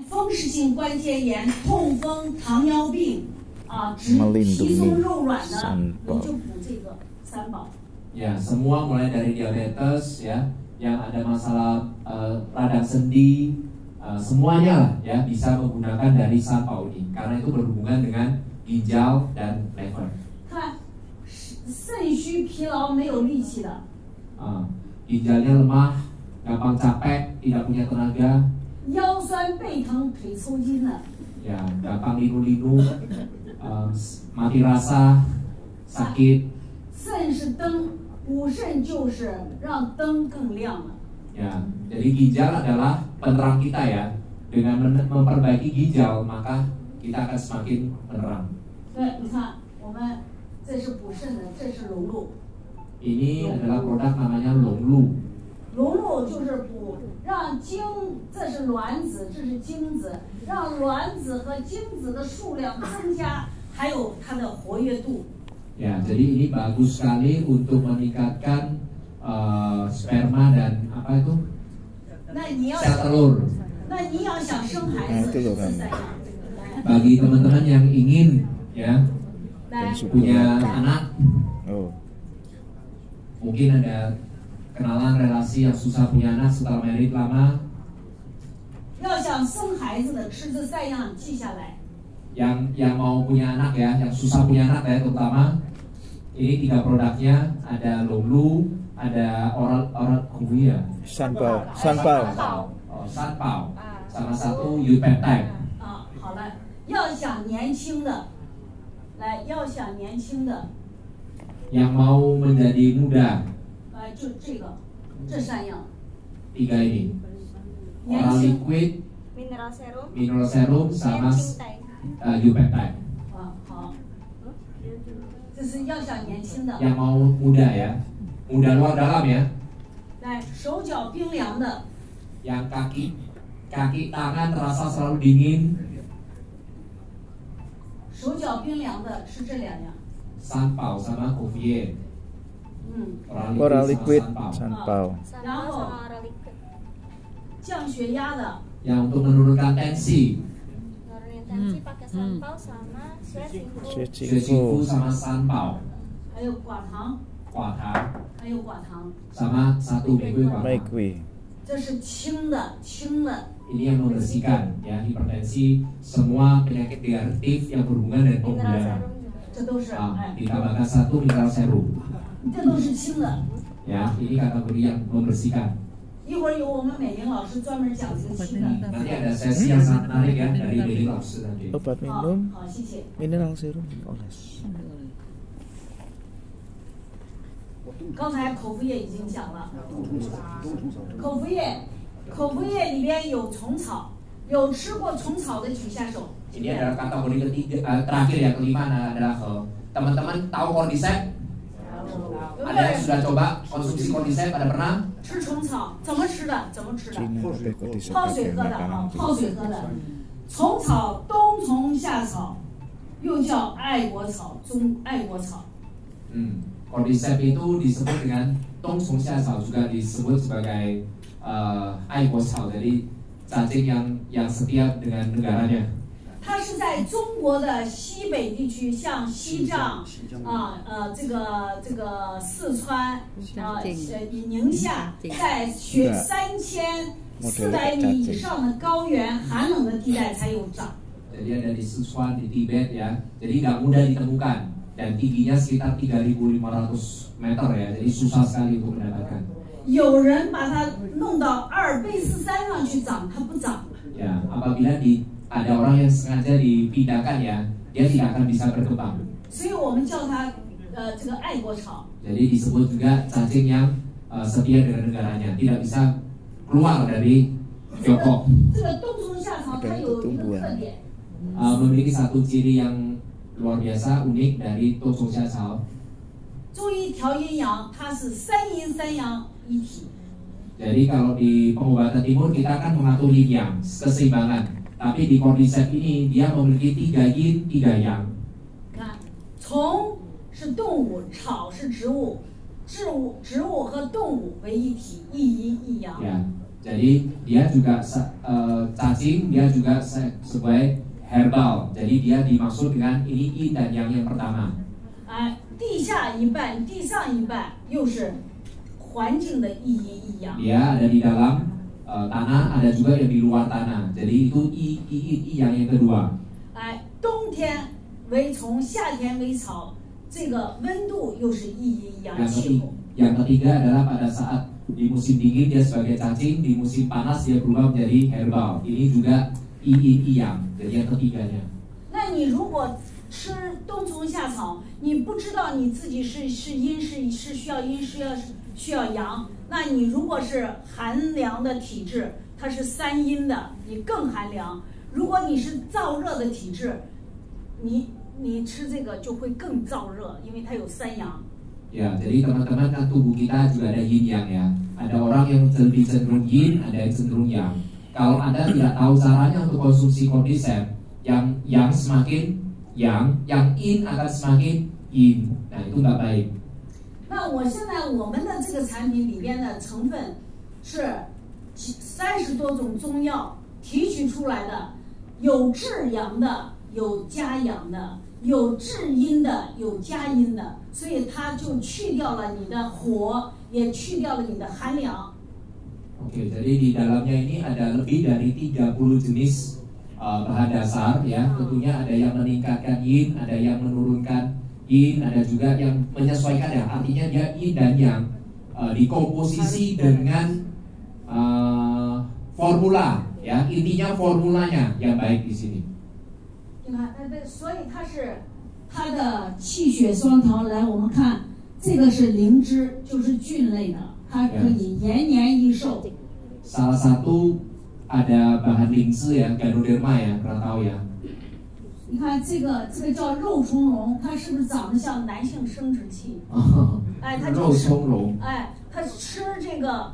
风湿性关节炎、痛风、糖尿病啊，皮松肉软的，你就补这个三宝。Ya, semua mulai dari diabetes ya, yang ada masalah radang sendi, semuanya lah ya bisa menggunakan dari Sanpao ini karena itu berhubungan dengan ginjal dan lever. 看，肾虚疲劳没有力气的。ginjalnya lemah, gampang capek, tidak punya tenaga. 腰酸背疼腿抽筋的。Ya, gampang linu-linu, mati rasa, sakit. 肾是灯，补肾就是让灯更亮了。Ya, jadi ginjal adalah penerang kita ya. Dengan memperbaiki ginjal, maka kita akan semakin menerang. 对，你看，我们这是补肾的，这是龙露。Ini adalah produk namanya Longlu. 龙露就是补，让精，这是卵子，这是精子，让卵子和精子的数量增加，还有它的活跃度。Ya, jadi ini bagus sekali untuk meningkatkan sperma dan apa itu? Sel telur. Bagi teman-teman yang ingin ya punya anak, mungkin ada kenalan relasi yang susah punya anak setelah merit lama. 要想生孩子的吃这3样记下来。Yang mau punya anak ya, yang susah punya anak ya terutama, ini 3 produknya, ada Longlu, ada oral Kuvia, Sanpao, Sanpao, sama 1 Upeptide. 好了，要想年轻的，来，要想年轻的， yang mau menjadi muda, 就这个，这3样。3 ini, oral liquid, mineral serum, sama Upeptide. 好，这是要想年轻的。 Yang mau muda ya, muda luar dalam ya. 来，手脚冰凉的。 Yang kaki tangan terasa selalu dingin. 手脚冰凉的吃这2样。 Sanpao sama Kuvia. Oral liquid, Sanpao. 然后降血压的。 Yang untuk menurunkan tensi. pakai Sanpao sama Xueqingfu sama Sanpao. 还有寡糖。还有寡糖。 Sama 1 Meikui. 这是轻的。 Ini yang membersihkan ya hipertensi, semua penyakit degeneratif yang berhubungan dengan pembuluh darah. 这都是。ditambahkan 1 mineral serum. 这都是轻的。 Ya, ini kategori yang membersihkan. 一会儿有我们美玲老师专门讲这个轻的。 Nanti ada sesi yang sangat menarik ya dari美玲老师nanti. Obat minum, 好，谢谢。 mineral serum, oles. 刚才口服液已经讲了。口服液里边有虫草，有吃过虫草的举下手。 Ini adalah kategori terakhir yang kelima adalah teman-teman tahu cordyceps? Ada yang sudah coba konsumsi cordyceps? Ada pernah? 吃虫草怎么吃的？泡水喝的啊，泡水喝的。虫草冬虫夏草，又叫爱国草、爱国草。Cordyceps itu disebut dengan tong夏草 juga disebut sebagai 爱国草 jadi cacing yang setia dengan negaranya. 它是在中国的西北地区，像西藏这个四川宁夏，在3400米以上的高原寒冷的地带才有长。 Jadi ada di Sichuan, di Tibet ya. Jadi tidak mudah ditemukan dan tingginya sekitar 3.500 meter ya. Jadi susah sekali untuk mendapatkan. 有人把它弄到阿尔卑斯山上去长，它不长。 Ya, apabila ada orang yang sengaja dipindahkan ya, dia tidak akan bisa berkembang. 所以我们叫它这个爱国草。 Jadi disebut juga cacing yang setia dengan negaranya, tidak bisa keluar dari Tiongkok. 这个冬虫夏草它有一个特点， memiliki 1 ciri yang luar biasa unik dari冬虫夏草。 中医调阴阳，它是3阴3阳一体。 Jadi kalau di pengobatan timur kita kan mengatur yin yang keseimbangan, tapi di cordyceps ini dia memiliki 3 yin 3 yang. 看，虫是动物，草是植物，植物和动物为一体，一阴一阳。 Ya, Jadi dia juga cacing, dia juga sebagai herbal. Jadi dia dimaksud dengan ini yin dan yang pertama. 地下一半，地上一半，又是环境的一阴一阳。 Dia ada di dalam tanah, ada juga yang di luar tanah. Jadi itu yin yang kedua. 冬天为虫，夏天为草，这个温度又是一阴一阳气候。 Yang ketiga adalah pada saat di musim dingin dia sebagai cacing, di musim panas dia berubah menjadi herbal. Ini juga yin yang, jadi yang ketiganya. 那你如果吃冬虫夏草，你不知道你自己是阴是需要阴需要阳，那你如果是寒凉的体质，它是三阴的，你更寒凉。如果你是燥热的体质，你吃这个就会更燥热，因为它有三阳。 Ya, jadi teman-teman kan tubuh kita juga ada yin yang ya. Ada orang yang lebih cenderung yin, ada yang cenderung yang. Kalau Anda tidak tahu caranya untuk konsumsi Cordyceps, yang semakin yang yin akan semakin yin. Nah, itu nggak baik. 那我现在我们的这个产品里边的成分是30多种中药提取出来的，有治阳的，有加阳的。 有治阴的，有加阴的，所以它就去掉了你的火，也去掉了你的寒凉。Oke, jadi di dalamnya ini ada lebih dari 30 jenis bahan dasar ya. Tentunya ada yang meningkatkan yin, ada yang menurunkan yin, ada juga yang menyesuaikan ya. Artinya dia yin dan yang dikomposisi dengan formula ya. Intinya formulanya yang baik di sini. 你看，所以它的气血双桃。来，我们看这个是灵芝，就是菌类的，它可以延年益寿。Salah satu ada bahan lingzi ya, Ganoderma ya, pernah tahu ya? 你看这个叫肉苁蓉，它是不是长得像男性生殖器？哎，它肉苁蓉。哎，它吃这个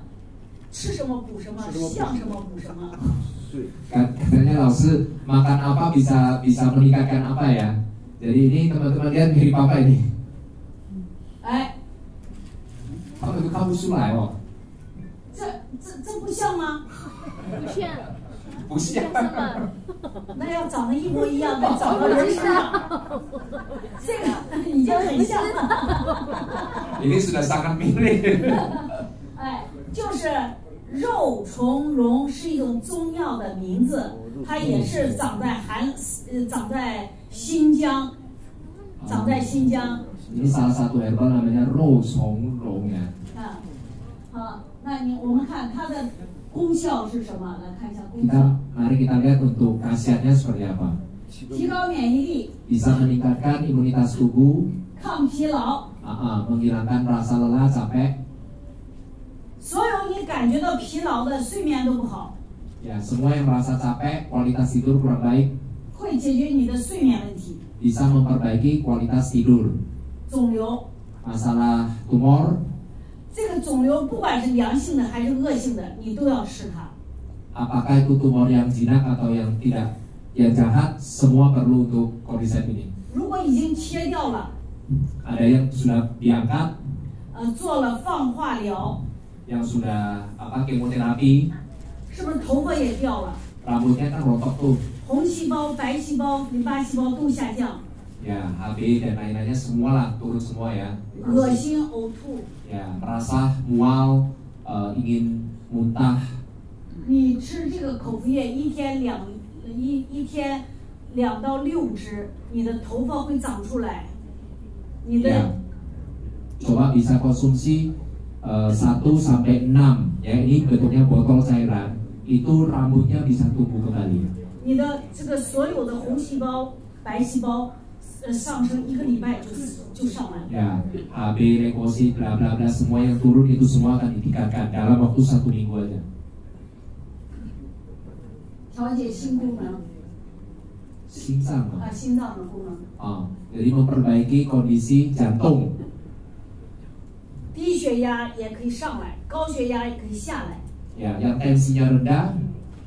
吃什么补什么，像什么补什么。 Katanya langsung makan apa bisa meningkatkan apa ya. Jadi ini teman-teman lihat mirip apa ini? Apa itu kamu sulai oh? 这不像吗？不像。那要长得一模一样，再长到人身上，这个已经很像了。Ini sudah sangat mirip. 哎，就是。 肉苁蓉是一种中药的名字，它也是长在新疆，长在新疆。Ini salah satu herbal namanya 肉苁蓉ya. 好，我们看它的功效是什么？来看一下功效。Mari kita lihat untuk khasiatnya seperti apa. 提高免疫力。Bisa meningkatkan imunitas tubuh. 抗疲劳。menghilangkan rasa lelah, capek. 所有你感觉到疲劳的睡眠都不好。Ya, semua yang merasa capek, kualitas tidur kurang baik. 会解决你的睡眠问题。Bisa memperbaiki kualitas tidur. 肿瘤。Masalah tumor. 这个肿瘤不管是良性的还是恶性的，你都要吃它。Apakah itu tumor yang jinak atau yang tidak, yang jahat, semua perlu untuk Cordyceps ini. 如果已经切掉了。Ada yang sudah diangkat. 做了放化疗。 Yang sudah kemoterapi, 是不是头发也掉了？ rambutnya kan rontok tuh. 红细胞、白细胞、淋巴细胞都下降。Ya, HB dan lain-lainnya semua lah turun semua ya. 恶心、呕吐。Ya, merasa mual, ingin muntah. 你吃这个口服液一天2到6支，你的头发会长出来。你的。Ya. Coba bisa konsumsi 1 sampai 6 ya, ini bentuknya botol cairan, itu rambutnya bisa tumbuh kembali. 你的这个所有的红细胞、白细胞上升1个礼拜就上来了。 Ya, HB, leukosit, bla bla bla, semua yang turun itu semua akan ditingkatkan dalam waktu 1 minggu aja. 调节心功能。心脏的功能。jadi memperbaiki kondisi jantung. 低血压也可以上来，高血压也可以下来。 Ya, yang tensinya rendah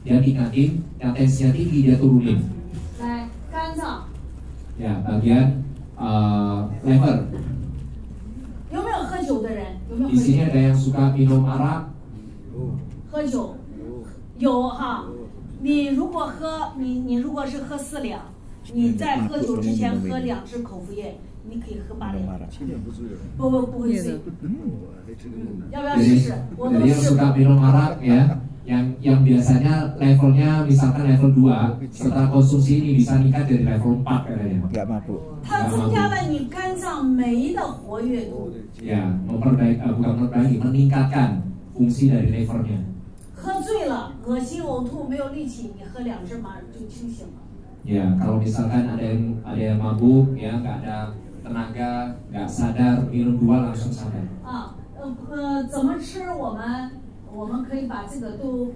dia tingkatin, yang tensinya tinggi dia turunin. 来，肝脏。 Ya, bagian liver. 有没有喝酒的人？有没有？ Di sini ada yang suka minum arak. 喝酒。有哈，你如果如果是喝4两，你在喝酒之前喝2支口服液，你可以喝8两。不会醉。要不要试试？我都 Jadi yang 试 suka 过。 minum arak ya, yang biasanya levelnya misalkan level 2, setelah konsumsi ini bisa meningkat dari level 4 katanya. Nggak mabuk. 它增加了你肝脏酶的活跃度。 Ya, bukan memperbaiki, meningkatkan fungsi dari levernya. 喝醉了，恶心呕吐没有力气，你喝2支马上就清醒了。 Ya, kalau misalkan ada yang mabuk, ya nggak ada tenaga, nggak sadar, minum 2 langsung sadar. 怎么吃？我们可以把这个都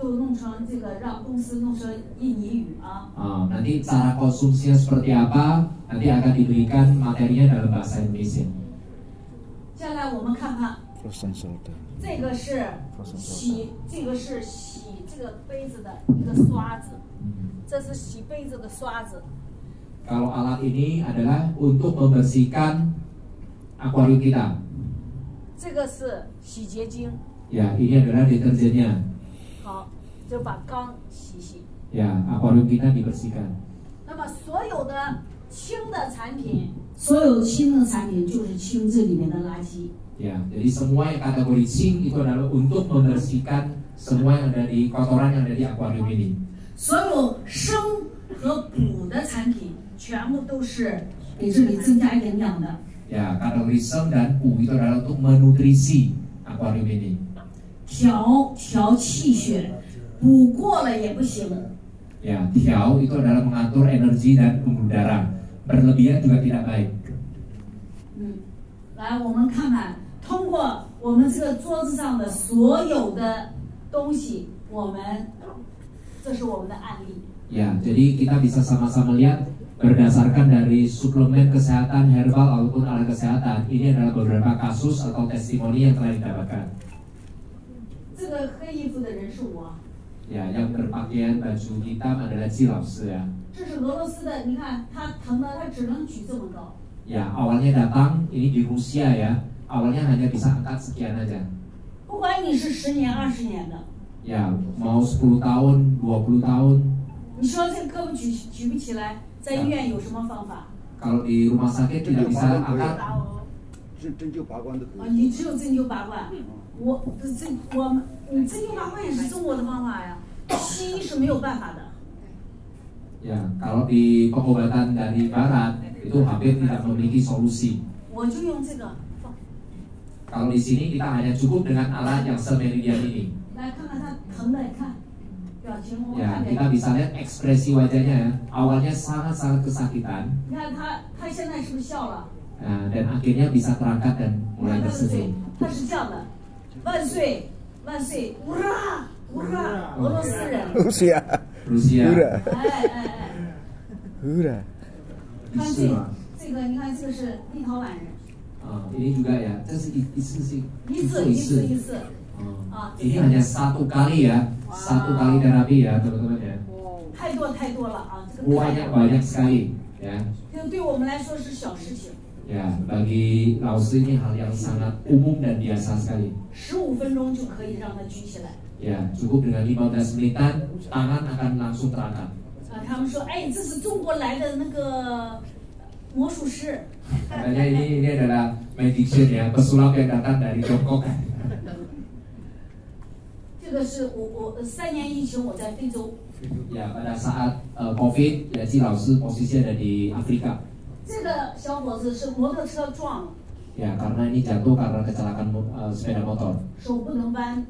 弄成这个，让公司弄成印尼语啊。 Nanti cara konsumsinya seperti apa? Nanti akan diberikan materinya dalam bahasa Indonesia. 接下来我们看看， Frozen soda. 这个是洗这个杯子的一个刷子，这是洗杯子的刷子。 Kalau alat ini adalah untuk membersihkan akuarium kita. 这个是洗洁精， Ya, ini adalah deterjennya. 好，就把缸洗洗。 Ya, akuarium kita dibersihkan. 那么所有的氢的产品就是氢这里面的垃圾。 Ya, jadi semua yang kategori zinc itu adalah untuk membersihkan semua yang ada di kotoran yang ada di akuarium ini. 所有生和补的产品全部都是给这里增加营养的。 Ya, kategori seng dan pu itu adalah untuk menutrisi akuarium ini. 调气血，补过了也不行。 Ya, tiao itu adalah mengatur energi dan pembuluh darah. Berlebihan juga tidak baik. 来，我们看看，通过我们这个桌子上的所有的东西，这是我们的案例。 Ya, jadi kita bisa sama-sama lihat berdasarkan dari suplemen kesehatan herbal ataupun alat kesehatan. Ini adalah beberapa kasus atau testimoni yang telah didapatkan. 这个黑衣服的人是我。 Ya, yang berpakaian baju hitam adalah Ji老师 ya. 这是俄罗斯的，你看他疼的，他只能举这么高。 Ya, awalnya datang ini di Rusia ya. Awalnya hanya bisa angkat sekian aja. 不管你是10年、20年的， Ya, mau 10 tahun, 20 tahun. 你说这个胳膊举不起来，在医院有什么方法？ Kalau di rumah sakit tidak bisa angkat. 针灸拔罐都可以。你只有针灸拔罐，你针灸拔罐也是中国的方法呀，西医是没有办法的。 Ya, kalau di pengobatan dari barat itu hampir tidak memiliki solusi. 我就用这个放， Kalau di sini kita hanya cukup dengan alat yang semeridian ini. 来看看他疼的，看表情，我们 Ya, 看 kita 表情。 bisa lihat ekspresi wajahnya ya. Awalnya sangat-sangat kesakitan. 你看他现在是不是笑了？ Dan akhirnya bisa terangkat dan 你 mulai 看他的嘴 tersenyum. 他是这样的，万岁万岁，乌拉乌拉，俄罗斯人。 Rusia. Rusia. Hura. 哎， Hura. 看这个，你看这个是立陶宛人， Ini juga ya, itu sih. 一次。 Ini hanya satu kali ya, satu kali terapi ya teman-teman ya. 太多了啊，这个太多了。 Banyak sekali ya. 这个对我们来说是小事情。 Ya, bagi Laos ini hal yang sangat umum dan biasa sekali. 15分钟就可以让他举起来。 Ya, cukup dengan 15 menitan, tangan akan langsung terangkat. 他们说，哎，这是中国来的那个魔术师。 Katanya ini adalah magician ya, pesulap yang datang dari Tiongkok. 这个是我3年疫情我在非洲。 Ya, pada saat COVID, ya Ji 老师 posisi ada di Afrika. 这个小伙子是摩托车撞了， Ya, karena ini jatuh karena kecelakaan sepeda motor. 手不能弯，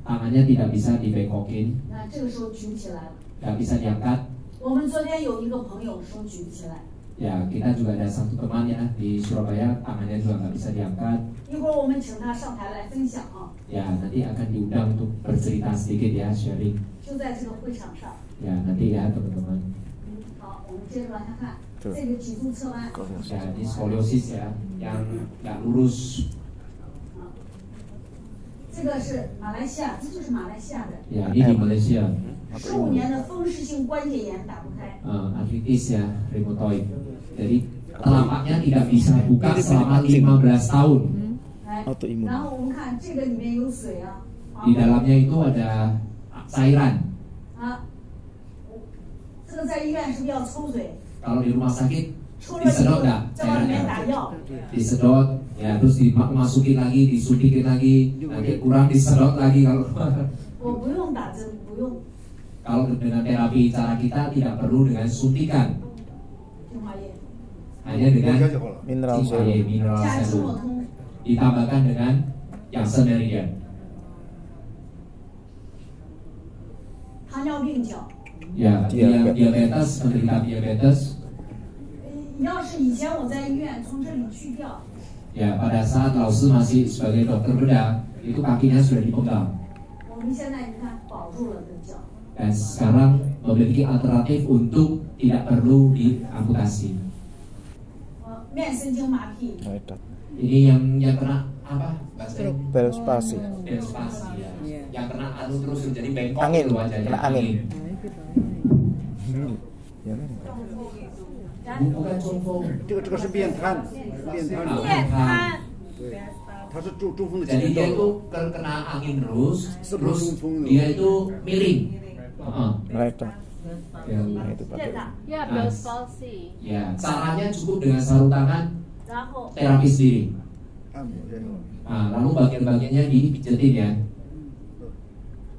Tangannya tidak bisa dibengkokin, 那这个时候举不起来了。 tidak bisa diangkat. 我们昨天有一个朋友手举不起来， Ya, kita juga ada satu teman ya di Surabaya, tangannya juga nggak bisa diangkat. 一会儿我们请他上台来分享啊， Ya, nanti akan diundang untuk bercerita sedikit ya, sharing. 就在这个会场上。 Ya, nanti ya teman-teman. 好，我们接着往下看， 对这个脊柱侧弯。 Ya, ini skoliosis ya, yang nggak lurus. 这个是马来西亚，这就是马来西亚的 Ya, ini di Malaysia. 15年的风湿性关节炎打不开。 Arthritis ya, rheumatoid. Jadi telapaknya tidak bisa buka selama 15 tahun. 来 autoimun. 然后我们看这个里面有水啊， Di dalamnya itu ada cairan. 啊，这个在医院是不是要抽水？ Kalau di rumah sakit 抽了以后 disedot nggak 再往里面打 cairannya? 药。 Disedot, ya terus dimasukin lagi, disuntikin lagi, nanti kurang disedot lagi kalau 我不用打针，不用 kalau dengan terapi cara kita tidak perlu dengan suntikan, 精华液， hanya dengan Mineral Cipayé, serum. mineral 加芝麻 serum 通， ditambahkan dengan yang Meridian. 糖尿病脚。 Ya, yang diabetes, menderita diabetes, 要是以前我在医院从这里去掉， ya pada saat Lausi masih sebagai dokter bedah, itu kakinya sudah dipenggal. 我们现在你看保住了这脚。 Dan sekarang memiliki alternatif untuk tidak perlu diamputasi. 面神经麻痹， Nah, Ini yang kena apa? Bahasa bel spasi. spasi ya. Yang kena anu terus jadi bengkok Angin, gitu wajahnya. kena angin. Ya, kan? Bukan jompo. 这个是面瘫，面瘫。面瘫。 对，它是中风的 Jadi 前 dia 兆。 itu kena angin terus Sebelum jompo. dia itu miring. Mereka. Ya. Nah, itu 电 pakai. 打， Ya, Bell's palsy. Ya, caranya cukup dengan sarung tangan 然后 terapi sendiri. 按摩这个， Nah, lalu bagian-bagiannya dipijetin ya.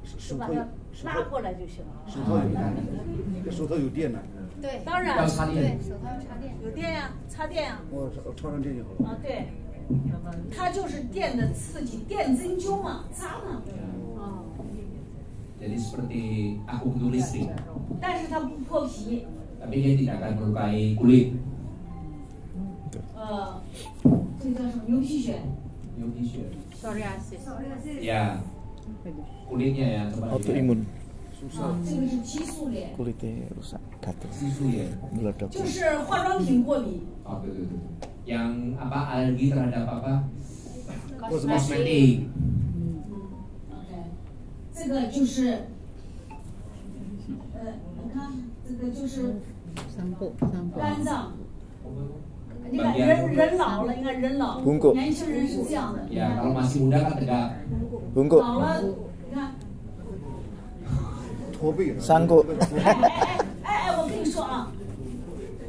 手头就把它拉过来就行了。手头有电呢，对，当然要插电。手套插电。有电呀，插电呀。我插上电就好了。啊，对，它就是电的刺激，电针灸嘛，扎嘛。啊， Jadi seperti akupunktur listrik, 但是它不破皮， tapi dia tidak akan melukai kulit. 这个叫什么牛皮癣？ Psoriasis. Ya, kulitnya ya coba Autoimun, 这个是激素脸， kulitnya rusak, gatal, susu ya. meledak. 就是化妆品过敏。 Oh, betul. Yang apa alergi terhadap apa? Kosmetik. Kosmetik. OK，这个就是，你看这个就是肝脏。你看人老了，你看人老， Bungkuk. 年轻人是这样的。 Ya, kalau masih muda kan tegak. Bungkuk, 老了，你看， 驼背， sangkuk. 我跟你说啊，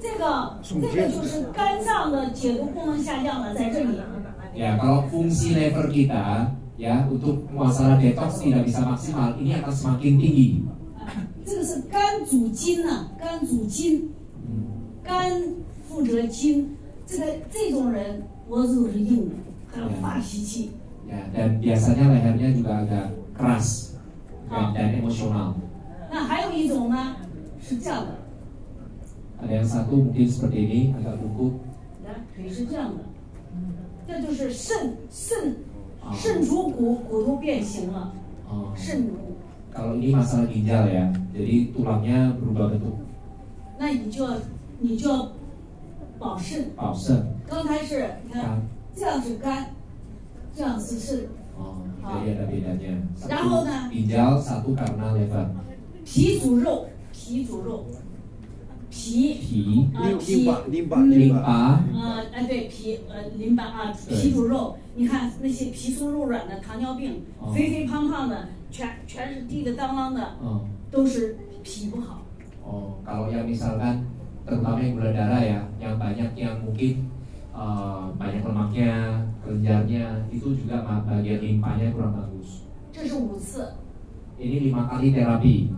这个就是肝脏的解毒功能下降了，在这里。 Ya, kalau fungsi lever kita ya untuk masalah detox tidak bisa maksimal, ini akan semakin tinggi. 这个是肝主筋呐、肝主筋，肝负责筋。这种人脖子都是硬的，还有发脾气。 Ya, dan biasanya lehernya juga agak keras dan emosional. 那还有一种呢，是这样的， Ada yang satu mungkin seperti ini, agak bungkuk. 来腿是这样的，这就是肾主骨头变形了， Oh. 肾骨。 Kalau ini masalah ginjal ya, jadi tulangnya berubah bentuk. 那你就要保肾。 Oh,肾. 刚才是你看，这样是肝，这样是肾。 Oh, jadi ada bedanya. Rahul Satu nah. ginjal, satu karena lever. 脾主肉，脾主肉，脾 Pi, 淋巴， limpa, 对脾淋巴啊，脾主肉。你看那些皮粗肉软的糖尿病，肥肥胖胖的，全是滴的当啷的， oh. 都是脾不好。 Oh, kalau yang misalkan terutama yang gula darah ya, yang banyak yang mungkin banyak lemaknya, kelenjarnya, itu juga bagian limpanya kurang bagus. 这是5次， Ini 5 kali terapi,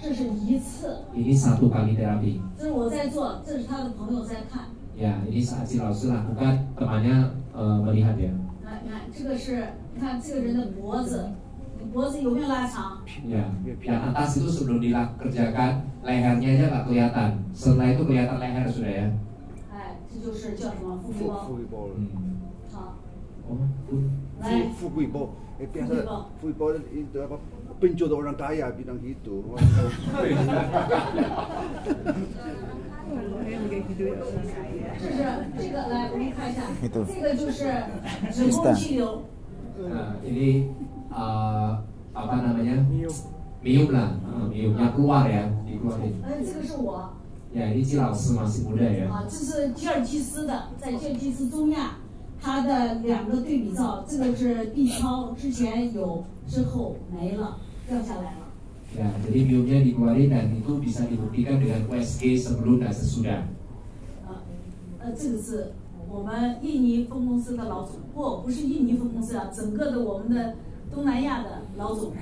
这是1次， ini 1 kali terapi. 这是我在做，这是他的朋友在看。 Ya, ini saat si Lausi lakukan, temannya melihat ya. 你看这个是，你看这个人的脖子，你脖子有没有拉长？ Ya, yang atas itu sebelum dikerjakan lehernya aja nggak kelihatan. Setelah itu kelihatan leher sudah ya. 哎，这就是叫什么富贵包。富贵包了， 好， Oh, 来，富贵包，biasa 富贵包itu apa penjodoh orang kaya bilang gitu. 这是这个来，我们看一下， Itu. 这个就是子宫肌瘤。 Nah, ini apa namanya? Mium lah, miumnya keluar ya, dikeluarin. 这个是我 Ya, ini si Lausi masih muda ya. 啊，这是吉尔吉斯的，在吉尔吉斯中亚，它的2个对比照，这个是 B 超，之前有，之后没了，掉下来了。Ya, jadi biumnya dikeluarin dan itu bisa dibuktikan dengan USG sebelum dan sesudah. 这个是我们印尼分公司的老总，不是印尼分公司啊，整个的我们的东南亚的老总，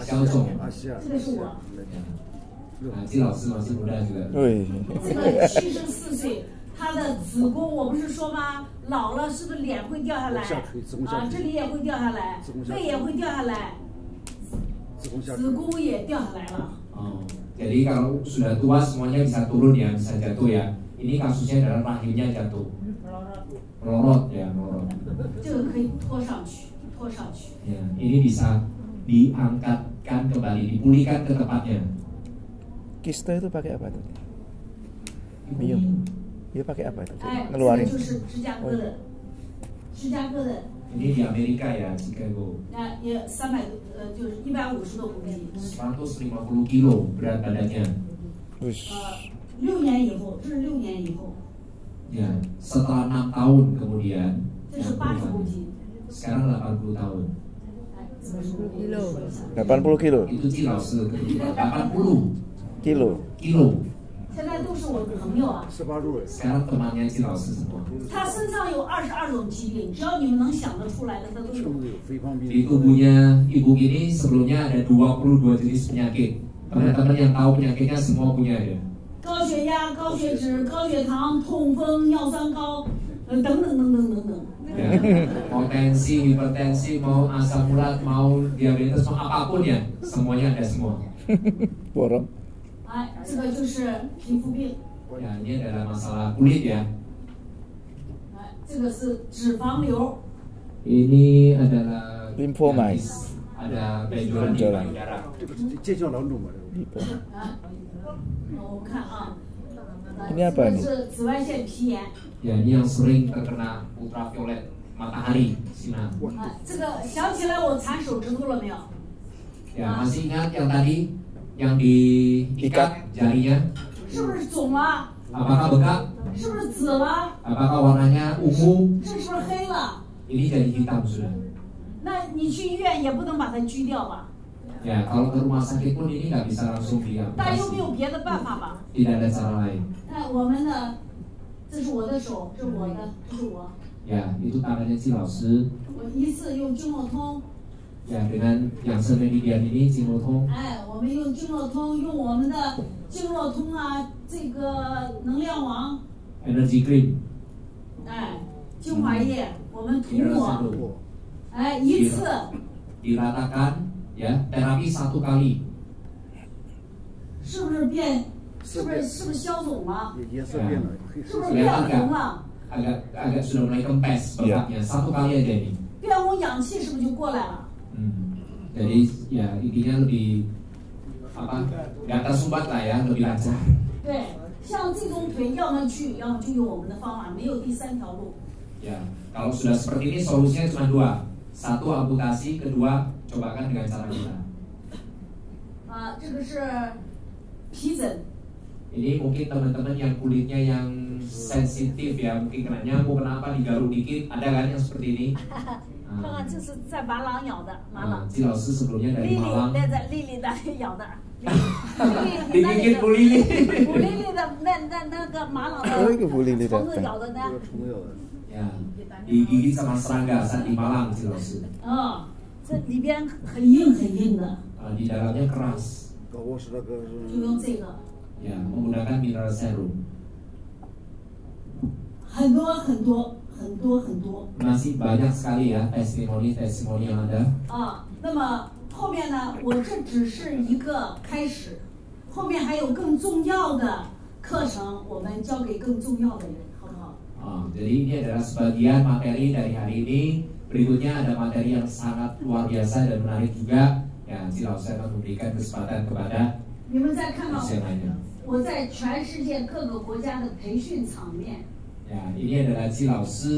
肖总，这个是我。季老师masih muda juga。这个74岁，他的子宫我不是说吗？老了是不是脸会掉下来？啊，这里也会掉下来，背也会掉下来，子宫也掉下来了。Oh, jadi kalau sudah tua semuanya bisa turun ya, bisa jatuh ya. Ini kasusnya adalah rahimnya jatuh. Melorot ya, melorot. 这个可以拖上去，拖上去。 Ya, ini bisa diangkatkan kembali, dipulihkan ke tempatnya. Kista itu pakai apa tuh? Bium. Dia pakai apa itu? 哎，这个 Ngeluarin. 就是芝加哥的，芝加哥的， Ini di Amerika ya, Chicago. 那也就是150多公斤。 150 kilo berat badannya. 6年以后，这是6年以后， Ya, setelah 6 tahun kemudian, 这是80公斤。 sekarang 80 tahun. 哎，怎么说80 kilo. Itu Cilaus 80 Kilo. kilo. 现在都是我的朋友啊， Sekarang temannya Cilaus semua. 他身上有22种疾病，只要你们能想得出来的，他都有。 Di tubuhnya ibu ini sebelumnya ada 22 jenis penyakit. Teman-teman yang tahu penyakitnya semua punya ya. 高血压、高血脂、高血糖、痛风、尿酸高，等等等等等等。 Ya, mau tensi, hipertensi, mau asam urat, mau diabetes, mau apapun ya, semuanya ada semua. Borong. 哎，这个就是皮肤病， Ya, ini adalah masalah kulit ya. 哎，这个是脂肪瘤， Ini adalah Lymphoma. diabetes, ada benjolan di Benjolan. payudara. 这叫老努嘛？ Lipo. 啊，我看啊， Ini apa 这个 nih? 是紫外线皮炎， Ya, ini yang sering terkena ultraviolet matahari sinar. 哎，这个想起来我缠手指头了没有？ Ya, masih ingat yang tadi yang diikat jarinya? 是不是肿了？ Apakah bengkak? 是不是紫了？ Apakah warnanya ungu? 这是不是黑了？ Ini jadi hitam sudah. 那你去医院也不能把它锯掉吧？ Ya, kalau ke rumah sakit pun ini nggak bisa langsung 但有没 diamputasi. 有别的办法吧？ Tidak ada cara lain. 那我们呢？这是我的手，这是我的，这是我。 Ya, itu tangannya si Laus. 我一次用经络通， Ya, dengan yang semedian ini Cimotong. 哎，我们用经络通，用我们的经络通啊，这个能量王， Energy cream. 哎，精华液，我们涂 Mineral 抹， serum. 哎，一次 Diratakan ya, terapi 1 kali. 是不是变？是不是消肿了？颜色变了，黑是不是变红了？ Agak sudah mulai kempes bengkaknya. 1 kali aja ini. 变红氧气是不是就过来了？ Jadi ya intinya lebih apa? Nggak tersumbat lah ya, lebih lancar. 对，像这种腿，要么去，要么就用我们的方法，没有第3条路。 Ya, kalau sudah seperti ini solusinya cuma 2. 1 amputasi, kedua cobakan dengan cara kita. 啊，这个是皮疹， Ini mungkin teman-teman yang kulitnya yang sensitif ya, mungkin kena nyamuk, kenapa digaruk dikit, ada kan yang seperti ini? 看看这是在马朗咬的，马朗。 Ci Laus sebelumnya dari 丽丽 Malang. 那在丽丽的咬的，丽 Digigit Bu Lili. 古丽丽的那个马朗的 Oh, itu Bu Lili 虫子 datang. 咬的呢， Ya, digigit sama serangga saat di Malang Ci Laus. 这里边很硬很硬的， Di dalamnya keras. 搞我是那个就用这个， Ya, menggunakan mineral serum. 很多很多很多很多 Masih banyak sekali ya testimoni-testimoni yang ada. 啊。那么后面呢，我这只是一个开始，后面还有更重要的课程，我们交给更重要的人，好不好？ Jadi ini adalah sebagian materi dari hari ini. Berikutnya ada materi yang sangat luar biasa dan menarik juga. Ya, Ci Laus akan memberikan kesempatan kepada 你们再看到 yang lainnya. 我在全世界各个国家的培训场面。 Ya, ini adalah Ci Laus